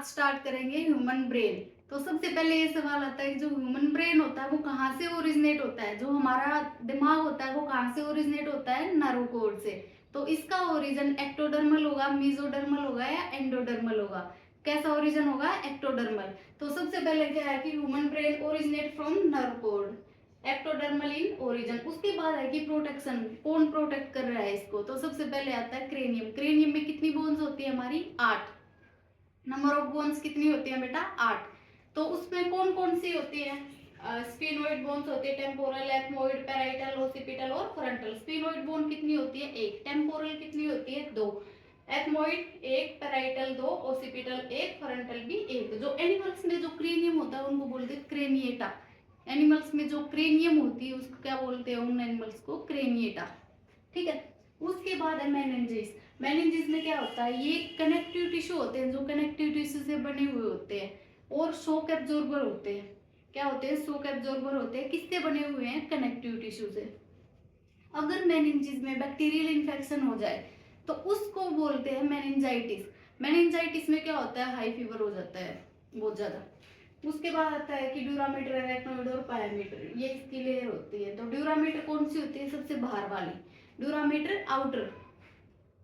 आज स्टार्ट करेंगे human brain. तो सबसे पहले ये सवाल आता है कि जो ह्यूमन ब्रेन होता है वो कहाँ से ओरिजिनेट होता है, जो हमारा दिमाग होता है वो कहाँ से ओरिजिनेट होता है, नर्व कोड से। तो इसका ओरिजिन एक्टोडर्मल होगा, मेसोडर्मल होगा या एंडोडर्मल होगा। कैसा ओरिजिन होगा, एक्टोडर्मल। तो सबसे पहले क्या है कि human brain originate from nerve code, ectodermal in origin. उसके बाद है कि प्रोटेक्शन, कौन प्रोटेक्ट कर रहा है इसको। तो सबसे पहले आता है क्रेनियम। क्रेनियम में कितनी बोन्स होती है हमारी, 8। नंबर ऑफ बोन्स कितनी होती है बेटा, 8। तो उसमें कौन कौन सी होती है, स्फीनोइड बोन्स होती है, टेम्पोरल, एथमोइड, पैराइटल, ओसिपिटल और फ्रंटल। स्फीनोइड बोन कितनी होती है, 1। टेम्पोरल कितनी होती है, 2। एथमोइड 1, पैराइटल 2, ओसिपिटल 1, फ्रंटल भी 1। जो एनिमल्स में जो क्रेनियम होता है उनको बोलते हैं क्रेनिएटा। एनिमल्स में जो क्रेनियम होती है उसको क्या बोलते हैं, उन एनिमल्स को क्रेनिएटा। ठीक है। उसके बाद है मेनिंजेस। मेनिंजेस में क्या होता है, ये कनेक्टिव टिश्यू होते हैं जो कनेक्टिव टिश्यू से बने हुए होते हैं और शॉक एब्जॉर्बर होते हैं। क्या होते हैं, शॉक एब्जॉर्बर होते हैं। किससे बने हुए हैं, कनेक्टिव टिश्यू से। अगर मेनिंजेस में बैक्टीरियल इन्फेक्शन हो जाए तो उसको बोलते हैं मेनिंजाइटिस। मेनिंजाइटिस में क्या होता है, हाई फीवर हो जाता है बहुत ज्यादा। उसके बाद आता है कि ड्यूरामीटर, एरेक्नोइड और पायामीटर, ये इसकी लेयर होती है। तो ड्यूरामीटर कौन सी होती है, सबसे बाहर वाली। ड्यूरामीटर आउटर,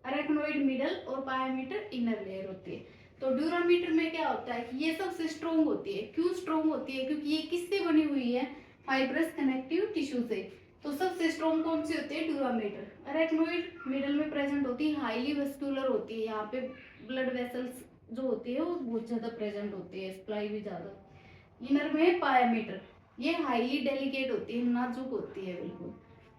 अरेक्नोइड मिडल और पायामीटर इनर लेयर होती है। तो ड्यूरामीटर में क्या होता है कि ये सबसे स्ट्रोंग होती है। क्यों स्ट्रोंग होती है, क्योंकि ये किससे बनी हुई है, फाइब्रस कनेक्टिव टिश्यू से। तो सबसे स्ट्रोंग कौन सी होती है, ड्यूरामीटर। अरेक्नोइड मिडल में प्रेजेंट होती है, हाईली वेस्कुलर होती है। यहाँ पे ब्लड वेसल्स जो होती है वो बहुत ज्यादा प्रेजेंट होती है, सप्लाई भी ज्यादा। इनर में पायामीटर, ये हाईली डेलिकेट होती है, नाजुक होती है बिल्कुल।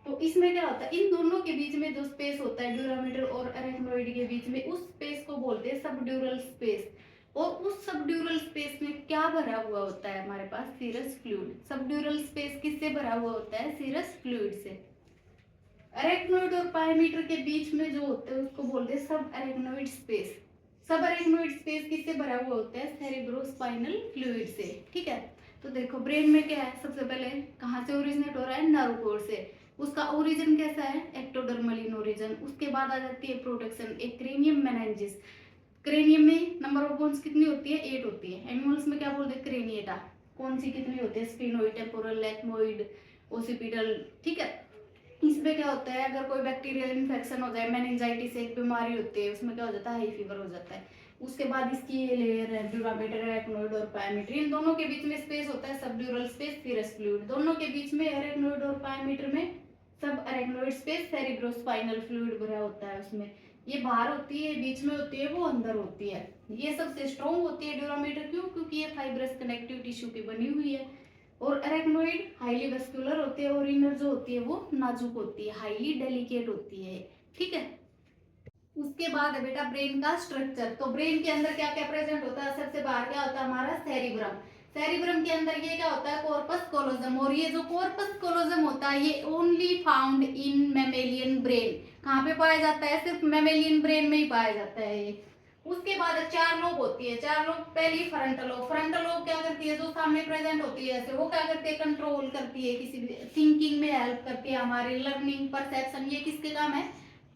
तो इसमें क्या होता है, इन दोनों के बीच में जो स्पेस होता है ड्यूरामीटर और अरेक्नोइड के बीच में, उस स्पेस को बोलते हैं सबड्यूरल स्पेस। और उस सबड्यूरल स्पेस में क्या भरा हुआ होता है हमारे पास, सीरस फ्लूइड। सबड्यूरल स्पेस किससे भरा हुआ होता है, सीरस फ्लूइड से। अरेक्नोइड और पायमीटर के बीच में जो होता है उसको बोलते हैं सब अरेक्नोइड स्पेस। सब अरेक्नोइड स्पेस किससे भरा हुआ होता है, सेरेब्रोस्पाइनल फ्लूइड से। ठीक है। तो देखो ब्रेन में क्या है, सबसे पहले कहाँ से ओरिजिनेट हो रहा है, नर्व कोर से। उसका ओरिजिन कैसा है, एक्टोडर्मल इन ओरिजिन। उसके बाद आ जाती है प्रोटेक्शन, एक क्रेनियम मेनिंजेस। क्रेनियम में नंबर ऑफ बोन्स कितनी होती है, 8 होती है। एनिमल्स में क्या बोलते हैं, क्रेनिएटा। कौन सी कितनी होती है, स्फीनोइड, टेम्पोरल, एथमोइड, ओसिपिटल। ठीक है। इसमें क्या होता है, अगर कोई बैक्टीरियल इन्फेक्शन हो जाए, मेनिंजाइटिस एक बीमारी होती है, उसमें क्या हो जाता है, हाई फीवर हो जाता है। उसके बाद इसकी ये लेयर है ड्यूरामीटर, एरेक्नोइड और पायामीटर। इन दोनों के बीच में स्पेस होता है सबड्यूरल स्पेस, सीरस फ्लूइड। दोनों के बीच में एरेक्नोइड और पायामीटर में सब अरेक्नोइड स्पेस, सेरिब्रोस्पाइनल फ्लूइड भरा होता है उसमें। ये बाहर होती है, बीच में होती है, वो अंदर होती है। ये सबसे स्ट्रॉन्ग होती है ड्यूरामीटर, क्यों, क्योंकि ये फाइब्रस कनेक्टिव टिश्यू की बनी हुई है। और अरेक्नोइड हाईली वेस्कुलर होती है और इनर जो होती है वो नाजुक होती है, हाईली डेलिकेट होती है। ठीक है। उसके बाद है बेटा ब्रेन का स्ट्रक्चर। तो ब्रेन के अंदर क्या क्या प्रेजेंट होता है, सबसे बाहर क्या होता है हमारा सेरिब्रम। सेरिब्रम के अंदर ये क्या होता है, कॉर्पस कोलोजम। और ये जो कॉर्पस कोलोजम होता है ये only found in mammalian brain. कहाँ पे पाया जाता है, सिर्फ मेमेलियन ब्रेन में ही पाया जाता है ये। उसके बाद 4 लोब होती है। 4 लोब, पहली फ्रंटल लोब। फ्रंटल लोब क्या करती है, जो सामने प्रेजेंट होती है ऐसे, वो क्या करती है, कंट्रोल करती है, किसी भी थिंकिंग में हेल्प करती है, हमारे लर्निंग, परसेप्शन, ये किसके काम है,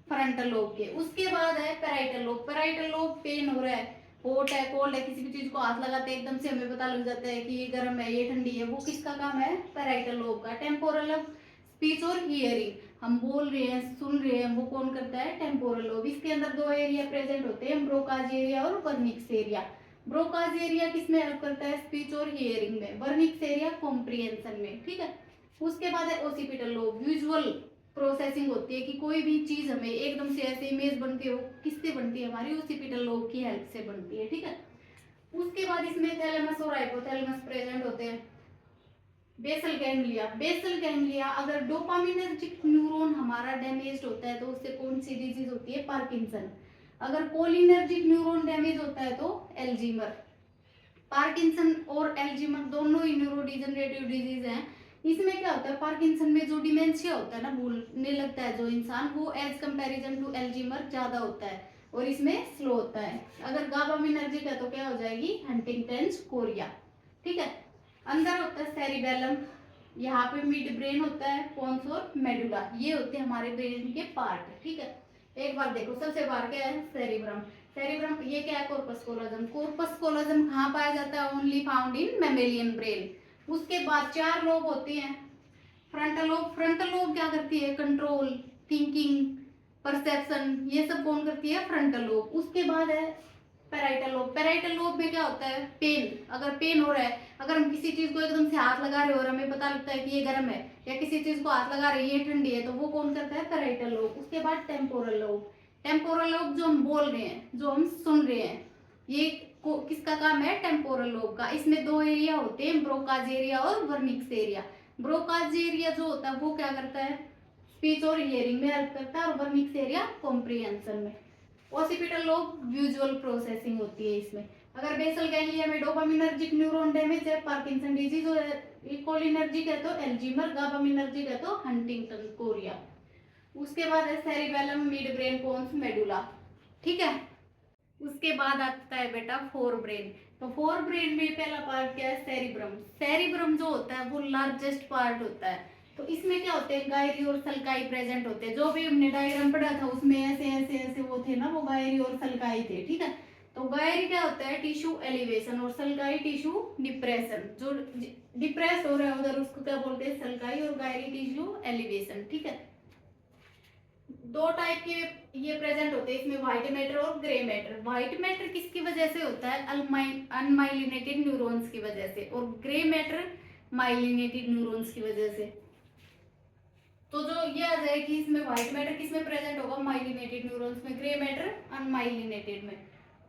फ्रंटल लोब के। उसके बाद है parietal lobe. Parietal lobe, pain हो रहा है, हॉट है, कोल्ड है, किसी भी चीज को हाथ लगाते हैं एकदम से हमें पता लग जाता है कि ये गर्म है, ये ठंडी है, वो किसका काम है, पैराइटल लोब का। टेम्पोरल लोब, स्पीच और हियरिंग, हम बोल रहे हैं, सुन रहे हैं, वो कौन करता है, टेम्पोरल लोब। इसके अंदर 2 एरिया प्रेजेंट होते हैं, ब्रोकाज एरिया और वर्निक्स एरिया। ब्रोकाज एरिया किसमें हेल्प करता है, स्पीच और हियरिंग में। वर्निक्स एरिया कॉम्प्रिहेंशन में। ठीक है। उसके बाद है ओसिपिटल लोब, विजुअल प्रोसेसिंग होती है कि कोई भी चीज हमें एकदम से ऐसे इमेज बनती हो, किससे बनती है, हमारी ओसिपिटल लोब की हेल्प से बनती है। ठीक है। उसके बाद इसमें थैलेमस और हाइपोथैलेमस प्रेजेंट होते हैं। बेसल गैंग्लिया, बेसल गैंग्लिया, अगर डोपामिनर्जिक न्यूरॉन हमारा डैमेज होता है तो उससे कौन सी डिजीज होती है, पार्किंसन। अगर कोलिनर्जिक न्यूरॉन डैमेज होता है तो एल्जीमर। पार्किंसन और एल्जीमर दोनों ही न्यूरोडिजनरेटिव डिजीज हैं। इसमें क्या होता है, पार्किंसन में जो डिमेंशिया होता है ना, भूलने लगता है जो इंसान, वो एज कंपैरिजन टू एल्जीमर ज्यादा होता है और इसमें स्लो होता है। अगर गाबामिनर्जिक है तो क्या हो जाएगी, हंटिंगटन्स कोरिया। ठीक है। अंदर होता है सेरिबेलम, यहाँ पे मिड ब्रेन होता है, पोन्स और मेडुला, ये होते हैं हमारे ब्रेन के पार्ट। ठीक है। एक बार देखो, सबसे बाहर क्या है, सेरिब्रम। सेरिब्रम ये क्या है? कॉर्पस कोलोजम। कॉर्पस कोलोजम कहाँ पाया जाता है? Only found in mammalian brain. उसके बाद 4 लोब होती हैं। फ्रंटल लोब, फ्रंटल लोब क्या करती है? कंट्रोल, थिंकिंग, परसेप्शन, ये सब कौन करती है? Frontal lobe. उसके बाद है पैराइटल लोब। पैराइटल लोब में क्या होता है? पेन, अगर पेन हो रहा है, अगर हम किसी चीज को एकदम से हाथ लगा रहे हो और हमें पता लगता है कि ये गर्म है, या किसी चीज को हाथ लगा रहे हैं ये ठंडी है, तो वो कौन करता है? Parietal lobe. उसके बाद टेम्पोरल लोब। टेम्पोरल लोब जो हम बोल रहे हैं, जो हम सुन रहे हैं, ये किसका काम है? टेम्पोरल लोब का। इसमें 2 एरिया होते हैं, ब्रोकाज एरिया और वर्निक्स एरिया। ब्रोकाज एरिया जो होता है वो क्या करता है? स्पीच और हियरिंग में हेल्प करता है, और वर्निक्स एरिया कॉम्प्रिहेंशन में। ओसिपिटल लोब विजुअल प्रोसेसिंग होती है इसमें। अगर बेसल गैंग्लिया में डोपामिनर्जिक न्यूरॉन डैमेज है, पार्किंसन डिजीज है, कोलिनर्जिक है तो एल्जीमर, गाबामिनर्जिक है तो हंटिंगटन कोरिया। उसके बाद है cerebellum, midbrain, pons, medulla. ठीक है। उसके बाद आता है बेटा फोर ब्रेन। तो फोर ब्रेन में पहला पार्ट क्या है? सेरिब्रम। सेरिब्रम जो होता है वो लार्जेस्ट पार्ट होता है। तो इसमें क्या होते हैं? गायरी और सल्काई प्रेजेंट होते हैं। जो भी हमने डायग्राम पढ़ा था उसमें ऐसे ऐसे ऐसे वो थे ना, वो गायरी और सल्काई थे। ठीक है। तो गायरी क्या होता है? टिश्यू एलिवेशन, और सल्काई टिश्यू डिप्रेशन। जो डिप्रेस हो रहा है उधर उसको क्या बोलते हैं? सल्काई, और गायरी टिश्यू एलिवेशन। ठीक है। 2 टाइप के ये प्रेजेंट होते हैं इसमें, व्हाइट मैटर और ग्रे मैटर। व्हाइट मैटर किसकी वजह से होता है? अनमाइलिनेटेड न्यूरॉन्स की वजह से, और ग्रे मैटर माइलिनेटेड न्यूरॉन्स की वजह से। तो जो ये आ जाए कि इसमें व्हाइट मैटर किसमें प्रेजेंट होगा? माइलिनेटेड न्यूरॉन्स में, ग्रे मैटर अनमाइलिनेटेड में।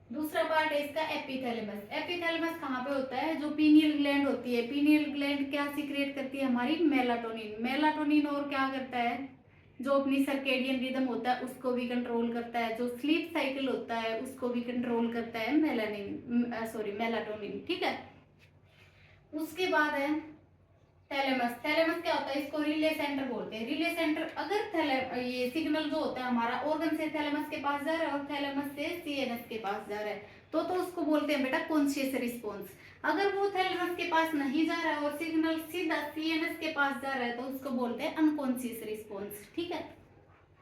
दूसरा पार्ट है इसका एपिथैलेमस। एपिथैलेमस कहाँ पे होता है? जो पीनियल ग्लैंड होती है, पीनियल ग्लैंड क्या सीक्रेट करती है? हमारी मेलाटोनिन। मेलाटोनिन और क्या करता है? जो अपनी सर्केडियन रिदम होता है उसको भी कंट्रोल करता है, जो स्लीप साइकिल होता है उसको भी कंट्रोल करता है मेलाटोनिन। ठीक है। उसके बाद है थैलेमस। थैलेमस क्या होता है? इसको रिले सेंटर बोलते हैं। रिले सेंटर, अगर ये सिग्नल जो होता है हमारा ऑर्गन से थैलेमस के पास जा रहा है और थैलेमस से सीएनएस के पास जा रहा है, तो उसको बोलते हैं बेटा कॉन्शियस रिस्पॉन्स। अगर वो थैलेमस के पास नहीं जा रहा है और सिग्नल सीधा सीएनएस के पास जा रहा है, तो उसको बोलते हैं अनकॉन्शियस रिस्पॉन्स। ठीक है।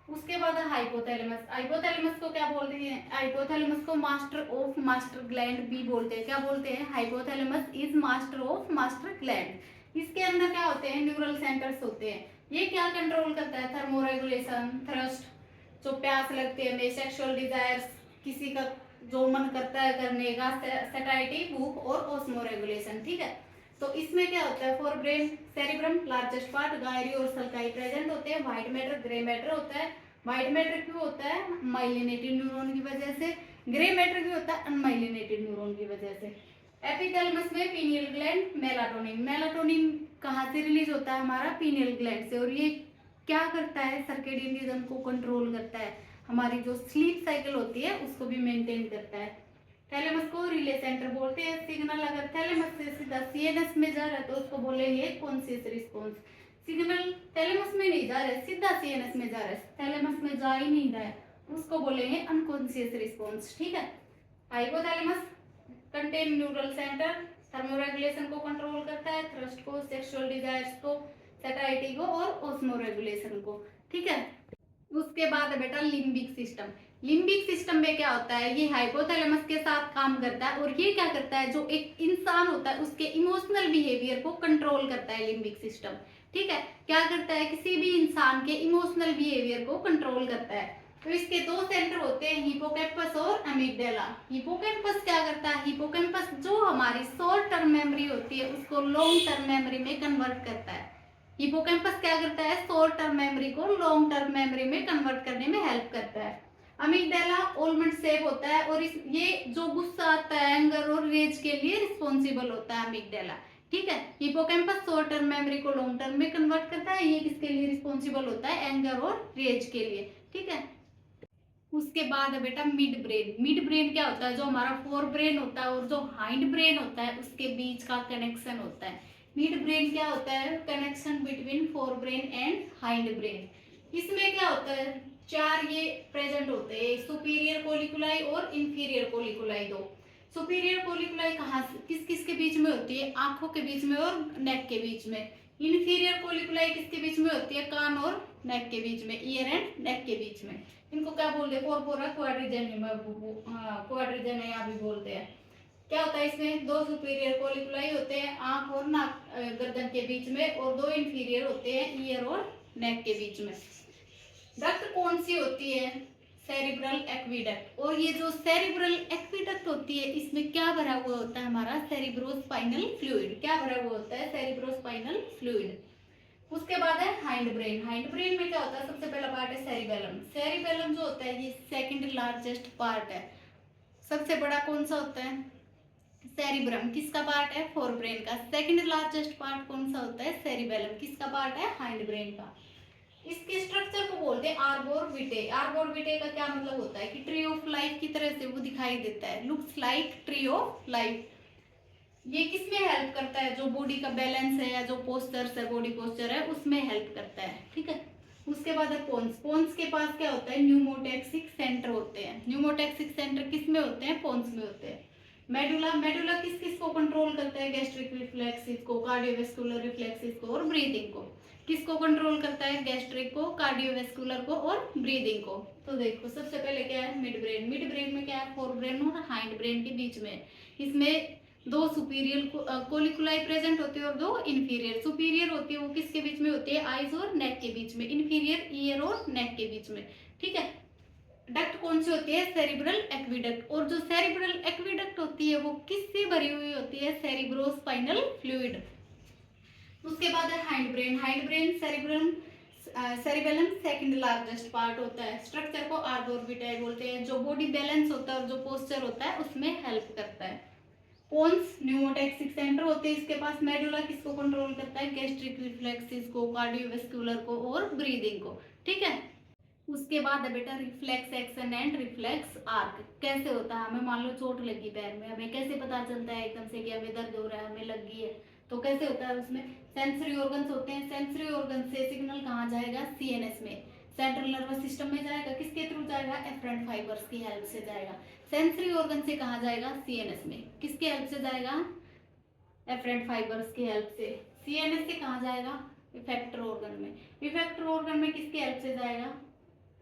उसके बाद हाइपोथैलेमस। हाइपोथैलेमस को क्या बोलते हैं? हाइपोथैलेमस को मास्टर ऑफ मास्टर ग्लैंड भी बोलते हैं। क्या बोलते हैं? Hypothalamus is master of master gland. इसके अंदर क्या होते हैं? न्यूरल सेंटर्स होते हैं। ये क्या कंट्रोल करता है? थर्मोरेगुलेशन, थ्रस्ट, जो प्यास लगती है, सेक्सुअल डिजायर्स, किसी का जो मन करता है करने का, सैटिस्फैक्टी, भूख, और ऑस्मोरेगुलेशन। ठीक है। तो इसमें क्या होता है? For brain cerebrum largest part, Gayri और सल्काई प्रेजेंट होते हैं। व्हाइट मैटर, ग्रे मैटर होता है। व्हाइट मैटर क्यों होता है? माइलिनेटेड न्यूरॉन की वजह से। ग्रे मैटर क्यों होता है? अनमाइलिनेटेड न्यूरॉन की वजह से। एपिथैलेमस में पीनियल ग्लैंड, मेलाटोनिन। मेलाटोनिन कहाँ से रिलीज होता है? हमारा पीनियल ग्लैंड से। और ये क्या करता है? सर्केडियन रिदम को कंट्रोल करता है, हमारी जो स्लीप साइकिल होती है उसको भी मेंटेन करता है। थैलेमस को रिले सेंटर बोलते हैं। सिग्नल अगर थैलेमस से सीधा सीएनएस में जा रहा है तो उसको बोलेंगे कॉन्शियस रिस्पॉन्स। सिग्नल थैलेमस में नहीं जा रहा है, सीधा सीएनएस में जा रहा है, थैलेमस में जा ही नहीं रहा है, उसको बोलेंगे अनकॉन्शियस रिस्पॉन्स। ठीक है। Hypothalamus contain neural centre, thermoregulation को कंट्रोल करता है, थ्रस्ट को, सेक्सुअल डिजायर्स को, सैटिस्फैक्टी को, और ऑस्मोरेगुलेशन को। ठीक है। उसके बाद है बेटा लिम्बिक सिस्टम। लिम्बिक सिस्टम में क्या होता है? ये हाइपोथैलेमस के साथ काम करता है, और ये क्या करता है? जो एक इंसान होता है उसके इमोशनल बिहेवियर को कंट्रोल करता है लिम्बिक सिस्टम। ठीक है। क्या करता है? किसी भी इंसान के इमोशनल बिहेवियर को कंट्रोल करता है। तो इसके 2 सेंटर होते हैं, हिपोकैम्पस और अमिगडाला। हिपोकैम्पस क्या करता है? हिपोकैम्पस जो हमारी शॉर्ट टर्म मेमोरी होती है उसको लॉन्ग टर्म मेमोरी में कन्वर्ट करता है। हिपोकैम्पस क्या करता है? शॉर्ट टर्म मेमोरी को लॉन्ग टर्म मेमोरी में कन्वर्ट करने में हेल्प करता है। अमिगडाला ऑलमंड शेप होता है, और ये जो गुस्सा आता है, एंगर और रेज के लिए रिस्पॉन्सिबल होता है अमिगडाला। ठीक है। हिपोकैम्पस शॉर्ट टर्म मेमोरी को लॉन्ग टर्म में कन्वर्ट करता है, ये किसके लिए रिस्पॉन्सिबल होता है? एंगर और रेज के लिए। ठीक है। उसके बाद है बेटा मिड ब्रेन। मिड ब्रेन क्या होता है? जो हमारा फोर ब्रेन होता है और जो हाइंड ब्रेन होता है उसके बीच का कनेक्शन होता है। मिड ब्रेन क्या होता है? Connection between fore brain and hind brain. इसमें क्या होता है? 4 ये प्रेजेंट होते हैं, सुपीरियर कोलिकुलाई और इंफीरियर कोलिकुलाई। 2 सुपीरियर कोलिकुलाई कहाँ किस किस के बीच में होती है? आंखों के बीच में और नेक के बीच में। इंफीरियर कोलिकुलाई किसके बीच में होती है? कान और नेक के बीच में, ईयर एंड नेक के बीच में। इनको क्या बोलते हैं, कॉर्पोरा क्वाड्रिजेनियम, क्वाड्रिजेनिया भी बोलते हैं। क्या होता है इसमें, दो सुपीरियर कोलिकुलाई होते हैं आंख और नाक गर्दन के बीच में, और दो इंफीरियर होते हैं ईयर और नेक के बीच में। डक्ट कौन सी होती है, सेरिब्रल एक्वीडक्ट। और ये जो सेरिब्रल एक्वीडक्ट होती है इसमें क्या भरा हुआ होता है, हमारा सेरिब्रोस्पाइनल फ्लूइड। क्या भरा हुआ होता है, सेरिब्रोस्पाइनल फ्लूइड। उसके बाद है हाइंड ब्रेन। हाइंड ब्रेन में क्या होता है, सबसे पहला पार्ट है सेरिबेलम। सेरिबेलम जो होता है ये सेकंड लार्जेस्ट पार्ट है। सबसे बड़ा कौन सा होता है, सेरिब्रम। किसका पार्ट है, फोर ब्रेन का। सेकंड लार्जेस्ट पार्ट कौन सा होता है, सेरिबेलम। किसका पार्ट है, हाइंड ब्रेन का। इसके स्ट्रक्चर को बोलते हैं आर्बोर विटे। आर्बोर विटे का क्या मतलब होता है कि ट्री ऑफ लाइफ की तरह से वो दिखाई देता है, looks like tree of life. ये किसमें हेल्प करता है, जो बॉडी का बैलेंस है या जो पोस्चर्स है, बॉडी पोस्चर है, उसमें हेल्प करता है, ठीक है। उसके बाद है पोन्स। पोन्स के पास क्या होता है, न्यूमोटैक्सिक सेंटर होते हैं। न्यूमोटैक्सिक सेंटर किसमें होते हैं, पोन्स में होते हैं। मेडुला, मेडुला किस किस को कंट्रोल करता है, गैस्ट्रिक रिफ्लेक्सिस को, कार्डियोवेस्कुलर रिफ्लेक्सिस को और ब्रीदिंग को। किसको कंट्रोल करता है, गैस्ट्रिक को, कार्डियोवेस्कुलर को और ब्रीदिंग को। तो देखो सबसे पहले क्या है, मिड ब्रेन। मिड ब्रेन में क्या है, फोर ब्रेन और हाइंड ब्रेन के बीच में। इसमें दो सुपीरियर कोलिकुलाई प्रेजेंट होती है और दो इंफीरियर। सुपीरियर होती है वो किसके बीच में होती है, आईज और नेक के बीच में। इंफीरियर ईयर और नेक के बीच में, ठीक है। डक्ट कौन सी होती है, सेरिब्रल एक्वीडक्ट। और जो सेरिब्रल एक्वीडक्ट होती है वो किससे भरी हुई होती है, सेरिब्रोस्पाइनल फ्लूइड। उसके बाद है hind brain. Hind brain cerebellum second largest part होता है। स्ट्रक्चर को आर्बोरबिटाई बोलते हैं। जो बॉडी बैलेंस होता है और जो पोस्चर होता है उसमें हेल्प करता है। पोन्स न्यूमोटैक्सिक सेंटर होते हैं इसके पास। मेडुला किसको कंट्रोल करता है, गैस्ट्रिक रिफ्लेक्सिस को, कार्डियोवेस्कुलर को और ब्रीदिंग को, ठीक है। उसके बाद है बेटा reflex action and reflex arc. कैसे होता है, हमें मान लो चोट लगी पैर में, हमें कैसे पता चलता है एकदम से कि हमें दर्द हो रहा है, हमें लगी है, तो कैसे होता है, उसमें सेंसरी ऑर्गन्स होते हैं। सेंसरी ऑर्गन से सिग्नल कहाँ जाएगा, सीएनएस में, सेंट्रल नर्वस सिस्टम में जाएगा। किसके थ्रू जाएगा, एफरेंट फाइबर्स की हेल्प से जाएगा। सेंसरी ऑर्गन से कहाँ जाएगा, सीएनएस में। किसके हेल्प से जाएगा, एफरेंट फाइबर्स की हेल्प से। सीएनएस से कहाँ जाएगा, इफेक्टर ऑर्गन में। इफेक्टर ऑर्गन में किसकी हेल्प से जाएगा,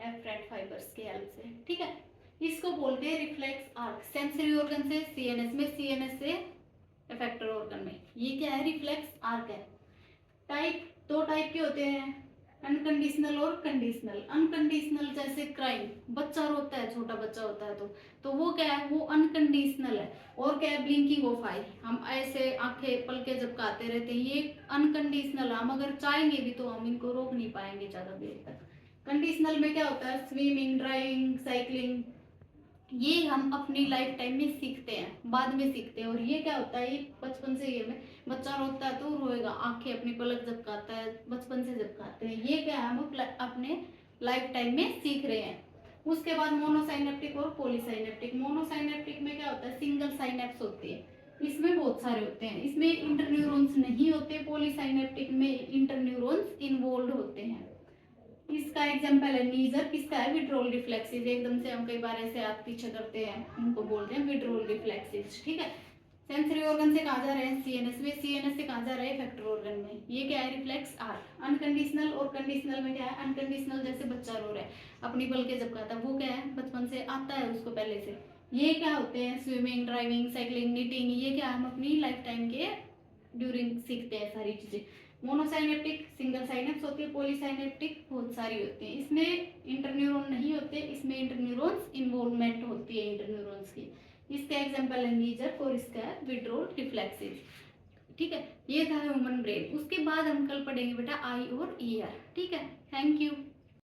एफरेंट फाइबर्स की हेल्प से, ठीक है। इसको बोलते हैं रिफ्लेक्स आर्क। सेंसरी ऑर्गन से सीएनएस में, सीएनएस से इफेक्टर ऑर्गन में। ये क्या है, रिफ्लेक्स आर्क है। टाइप, दो टाइप के होते हैं, अनकंडीशनल और कंडीशनल। अनकंडीशनल जैसे क्राइम, बच्चा रोता है, छोटा बच्चा होता है तो वो क्या है, वो अनकंडीशनल है। और क्या है, ब्लिंकिंग ऑफ आई, हम ऐसे आंखें पलके झपकाते रहते हैं, ये अनकंडीशनल। हम अगर चाहेंगे भी तो हम इनको रोक नहीं पाएंगे ज्यादा देर तक। कंडीशनल में क्या होता है, स्विमिंग, ड्राइविंग, साइकिलिंग, ये हम अपनी लाइफ टाइम में सीखते हैं, बाद में सीखते हैं। और ये क्या होता है, ये बचपन से, ये में बच्चा रोता है तो रोएगा, आंखें अपनी पलक झपकाता है, बचपन से झपकाते हैं। ये क्या है, हम अपने लाइफ टाइम में सीख रहे हैं। उसके बाद मोनोसाइनेप्टिक और पॉलीसाइनेप्टिक। मोनोसाइनेप्टिक में क्या होता है, सिंगल साइनेप्स होती है, इसमें बहुत सारे होते हैं, इसमें इंटरन्यूरॉन्स नहीं होते। पॉलीसाइनेप्टिक में इंटरन्यूरॉन्स इन्वॉल्व होते हैं। इसका एग्जांपल है नीजर। किसका है, विड्रोल रिफ्लेक्सिस। एकदम से हम कई बार ऐसे हाथ पीछे करते हैं, उनको बोलते हैं विड्रोल रिफ्लेक्सिस, ठीक है। सेंसरी ऑर्गन से कहा जा रहे हैं सीएनएस में, सीएनएस से कहा जा रहा है इफेक्टर ऑर्गन में। ये क्या है, रिफ्लेक्स आर्क। अनकंडीशनल और कंडीशनल में क्या है, अनकंडीशनल जैसे बच्चा रो रहा है, अपनी पलके झपकाता है, वो क्या है, बचपन से आता है उसको पहले से। ये क्या होते हैं, स्विमिंग, ड्राइविंग, साइकिलिंग, निटिंग, ये क्या हम अपनी लाइफ टाइम के ड्यूरिंग सीखते हैं सारी चीजें। मोनोसाइनेप्टिक सिंगल साइनेप्स होती है, पॉलीसाइनेप्टिक बहुत सारी होती है। इसमें इंटरन्यूरॉन नहीं होते, इसमें इंटरन्यूरॉन्स इन्वॉल्वमेंट होती है इंटरन्यूरॉन्स की। इसका एग्जांपल है नीजर और इसका है विड्रोल रिफ्लेक्सिस, ठीक है। ये था ह्यूमन ब्रेन। उसके बाद हम कल पढ़ेंगे बेटा आई और ईयर, ठीक है। Thank you.